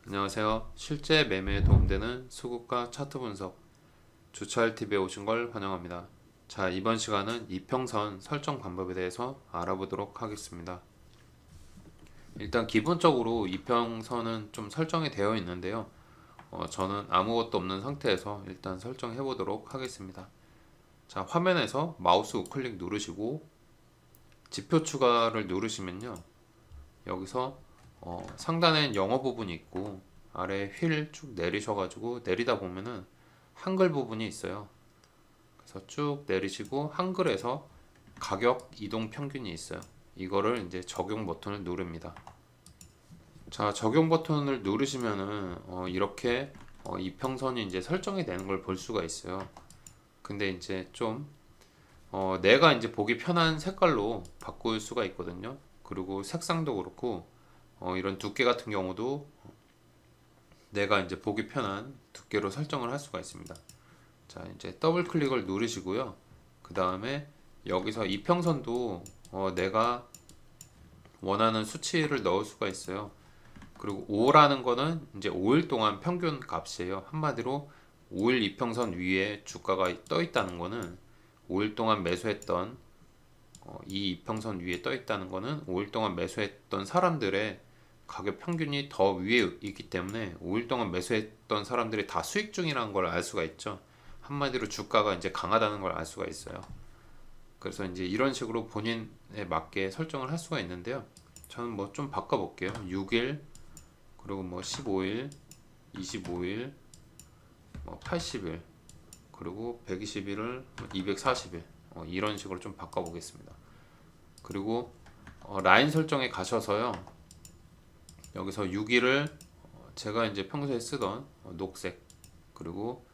안녕하세요. 실제 매매에 도움되는 수급과 차트 분석 주차할 TV에 오신 걸 환영합니다. 자, 이번 시간은 이평선 설정 방법에 대해서 알아보도록 하겠습니다. 일단 기본적으로 이평선은 좀 설정이 되어 있는데요. 저는 아무것도 없는 상태에서 일단 설정해 보도록 하겠습니다. 자, 화면에서 마우스 우클릭 누르시고 지표 추가를 누르시면요. 여기서 상단엔 영어 부분이 있고 아래 휠 쭉 내리셔가지고 내리다 보면은 한글 부분이 있어요. 그래서 쭉 내리시고 한글에서 가격 이동 평균이 있어요. 이거를 이제 적용 버튼을 누릅니다. 자, 적용 버튼을 누르시면은 이렇게 이평선이 이제 설정이 되는 걸 볼 수가 있어요. 근데 이제 좀 내가 이제 보기 편한 색깔로 바꿀 수가 있거든요. 그리고 색상도 그렇고 이런 두께 같은 경우도 내가 이제 보기 편한 두께로 설정을 할 수가 있습니다. 자, 이제 더블 클릭을 누르시고요. 그 다음에 여기서 이평선도 내가 원하는 수치를 넣을 수가 있어요. 그리고 5라는 거는 이제 5일 동안 평균 값이에요. 한마디로 5일 이평선 위에 주가가 떠 있다는 거는 5일 동안 매수했던 이 이평선 위에 떠 있다는 거는 5일 동안 매수했던 사람들의 가격 평균이 더 위에 있기 때문에 5일 동안 매수했던 사람들이 다 수익 중이라는 걸 알 수가 있죠. 한마디로 주가가 이제 강하다는 걸 알 수가 있어요. 그래서 이제 이런 식으로 본인에 맞게 설정을 할 수가 있는데요. 저는 뭐 좀 바꿔볼게요. 6일, 그리고 뭐 15일, 25일, 뭐 80일, 그리고 120일을 240일 이런 식으로 좀 바꿔보겠습니다. 그리고 라인 설정에 가셔서요. 여기서 6일을 제가 이제 평소에 쓰던 녹색, 그리고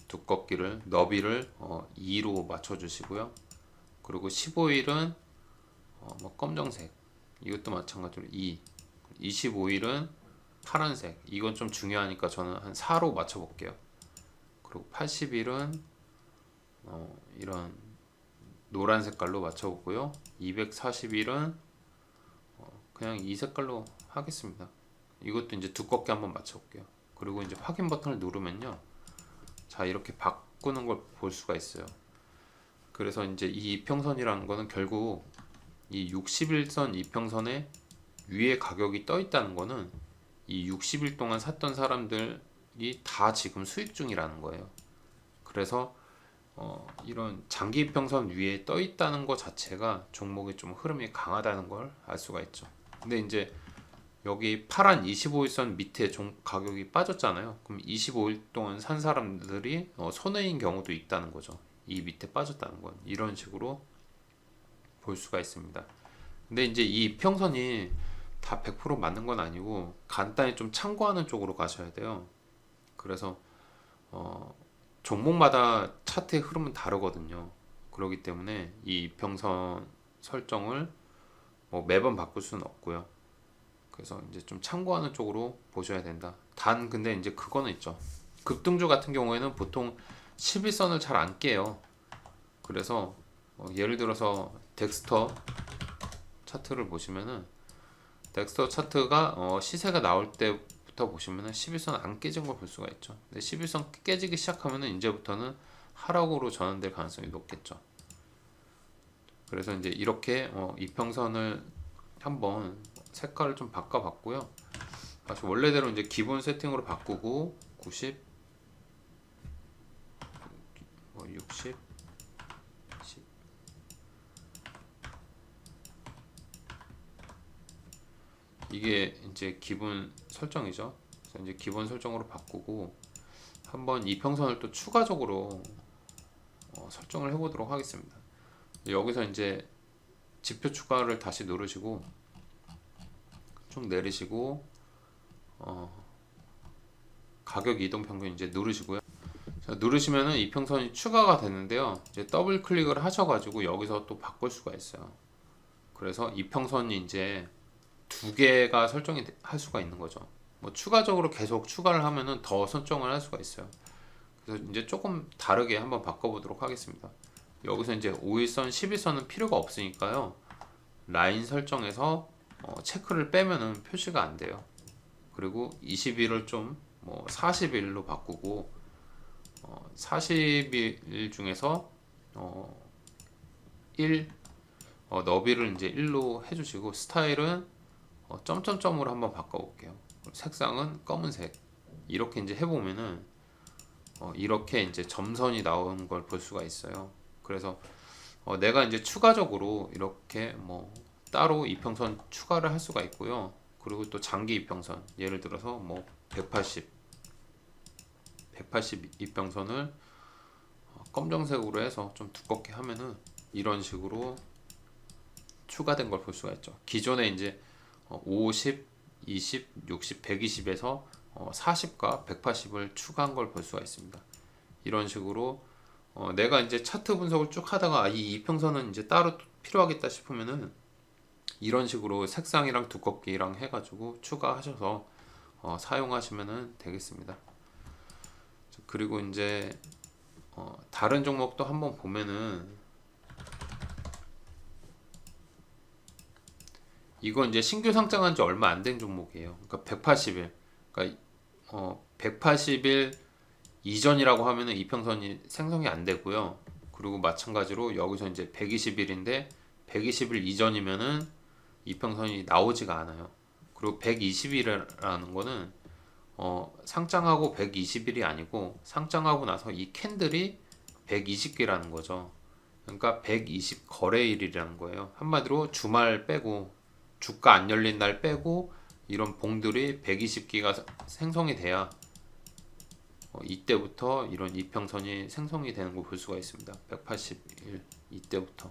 두껍기를 너비를 2로 맞춰주시고요. 그리고 15일은 뭐 검정색, 이것도 마찬가지로 2, 25일은 파란색, 이건 좀 중요하니까 저는 한 4로 맞춰볼게요. 그리고 80일은 이런 노란 색깔로 맞춰보고요. 240일은 그냥 이 색깔로 하겠습니다. 이것도 이제 두껍게 한번 맞춰볼게요. 그리고 이제 확인 버튼을 누르면요. 자, 이렇게 바꾸는 걸 볼 수가 있어요. 그래서 이제 이 이평선이라는 거는 결국 이 60일선 이평선에 위에 가격이 떠 있다는 거는 이 60일 동안 샀던 사람들이 다 지금 수익 중이라는 거예요. 그래서 이런 장기 이평선 위에 떠 있다는 것 자체가 종목의 좀 흐름이 강하다는 걸 알 수가 있죠. 근데 이제 여기 파란 25일선 밑에 가격이 빠졌잖아요. 그럼 25일 동안 산 사람들이 손해인 경우도 있다는 거죠. 이 밑에 빠졌다는 건 이런 식으로 볼 수가 있습니다. 근데 이제 이 평선이 다 100% 맞는 건 아니고 간단히 좀 참고하는 쪽으로 가셔야 돼요. 그래서 종목마다 차트의 흐름은 다르거든요. 그렇기 때문에 이 이평선 설정을 뭐 매번 바꿀 수는 없고요. 그래서 이제 좀 참고하는 쪽으로 보셔야 된다. 단 근데 이제 그거는 있죠. 급등주 같은 경우에는 보통 11선을 잘 안 깨요. 그래서 예를 들어서 덱스터 차트를 보시면은 덱스터 차트가 시세가 나올 때부터 보시면은 11선 안 깨진 걸 볼 수가 있죠. 근데 11선 깨지기 시작하면은 이제부터는 하락으로 전환될 가능성이 높겠죠. 그래서 이제 이렇게 이평선을 한번 색깔을 좀 바꿔봤고요. 다시 원래대로 이제 기본 세팅으로 바꾸고 90, 60, 10. 이게 이제 기본 설정이죠. 그래서 이제 기본 설정으로 바꾸고 한번 이평선을 또 추가적으로 설정을 해보도록 하겠습니다. 여기서 이제 지표 추가를 다시 누르시고 쭉 내리시고 가격 이동 평균 이제 누르시고요. 자, 누르시면은 이평선이 추가가 되는데요. 이제 더블 클릭을 하셔가지고 여기서 또 바꿀 수가 있어요. 그래서 이평선이 이제 두 개가 설정이 할 수가 있는 거죠. 뭐 추가적으로 계속 추가를 하면은 더 설정을 할 수가 있어요. 그래서 이제 조금 다르게 한번 바꿔보도록 하겠습니다. 여기서 이제 5일선, 11선은 필요가 없으니까요. 라인 설정에서 체크를 빼면은 표시가 안 돼요. 그리고 20일을 좀 뭐 40일로 바꾸고 40일 중에서 1 너비를 이제 1로 해주시고 스타일은 점점점으로 한번 바꿔볼게요. 색상은 검은색. 이렇게 이제 해보면은 이렇게 이제 점선이 나오는 걸 볼 수가 있어요. 그래서 내가 이제 추가적으로 이렇게 뭐 따로 이평선 추가를 할 수가 있고요. 그리고 또 장기 이평선, 예를 들어서 뭐 180 이평선을 검정색으로 해서 좀 두껍게 하면은 이런 식으로 추가된 걸 볼 수가 있죠. 기존에 이제 50, 20, 60, 120에서 40과 180을 추가한 걸 볼 수가 있습니다. 이런 식으로 내가 이제 차트 분석을 쭉 하다가 이 이평선은 이제 따로 필요하겠다 싶으면은 이런 식으로 색상이랑 두껍기랑 해가지고 추가하셔서 사용하시면 되겠습니다. 그리고 이제 다른 종목도 한번 보면은 이건 이제 신규 상장한 지 얼마 안 된 종목이에요. 그러니까 180일, 그러니까 180일 이전이라고 하면은 이평선이 생성이 안 되고요. 그리고 마찬가지로 여기서 이제 120일인데 120일 이전이면은 이평선이 나오지가 않아요. 그리고 120일이라는 거는 상장하고 120일이 아니고 상장하고 나서 이 캔들이 120개라는 거죠. 그러니까 120 거래일이라는 거예요. 한마디로 주말 빼고 주가 안 열린 날 빼고 이런 봉들이 120개가 생성이 돼야 이때부터 이런 이평선이 생성이 되는 걸 볼 수가 있습니다. 180일 이때부터.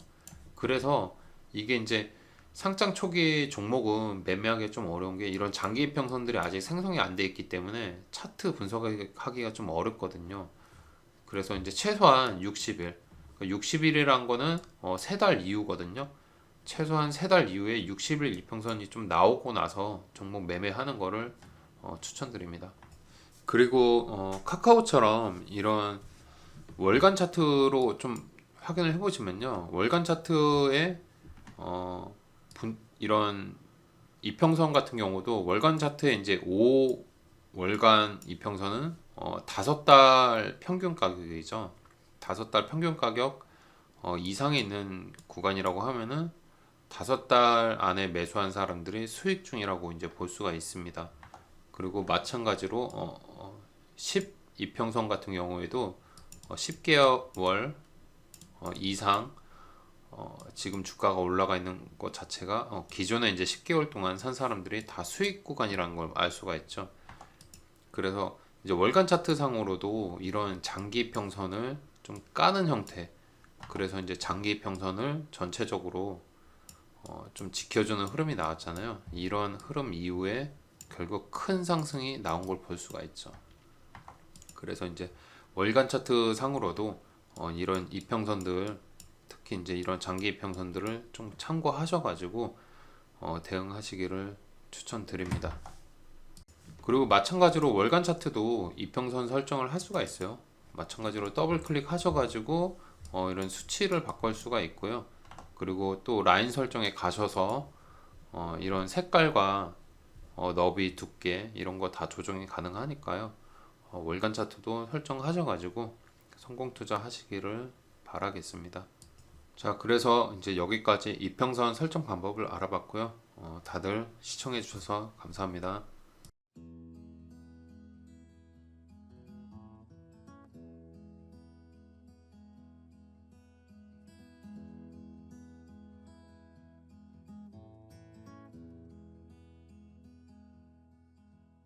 그래서 이게 이제 상장 초기 종목은 매매하기 좀 어려운 게 이런 장기 이평선들이 아직 생성이 안 돼 있기 때문에 차트 분석하기가 좀 어렵거든요. 그래서 이제 최소한 60일, 60일이란 거는 3달 이후거든요. 최소한 3달 이후에 60일 이평선이 좀 나오고 나서 종목 매매하는 거를 추천드립니다. 그리고 카카오처럼 이런 월간 차트로 좀 확인을 해보시면요, 월간 차트에 이런 이평선 같은 경우도 월간 차트에 이제 5월간 이평선은 5달 평균 가격이죠. 5달 평균 가격 이상에 있는 구간이라고 하면은 5달 안에 매수한 사람들이 수익 중이라고 이제 볼 수가 있습니다. 그리고 마찬가지로 10 이평선 같은 경우에도 10개월 이상 지금 주가가 올라가 있는 것 자체가 기존에 이제 10개월 동안 산 사람들이 다 수익 구간이라는 걸 알 수가 있죠. 그래서 이제 월간 차트 상으로도 이런 장기 평선을 좀 까는 형태, 그래서 이제 장기 평선을 전체적으로 좀 지켜주는 흐름이 나왔잖아요. 이런 흐름 이후에 결국 큰 상승이 나온 걸 볼 수가 있죠. 그래서 이제 월간 차트 상으로도 이런 이평선들, 특히 이제 이런 장기 이평선들을 좀 참고하셔가지고 대응하시기를 추천드립니다. 그리고 마찬가지로 월간 차트도 이평선 설정을 할 수가 있어요. 마찬가지로 더블 클릭 하셔가지고 이런 수치를 바꿀 수가 있고요. 그리고 또 라인 설정에 가셔서 이런 색깔과 너비 두께 이런 거 다 조정이 가능하니까요. 월간 차트도 설정하셔가지고 성공 투자 하시기를 바라겠습니다. 자, 그래서 이제 여기까지 이평선 설정 방법을 알아봤고요. 다들 시청해 주셔서 감사합니다.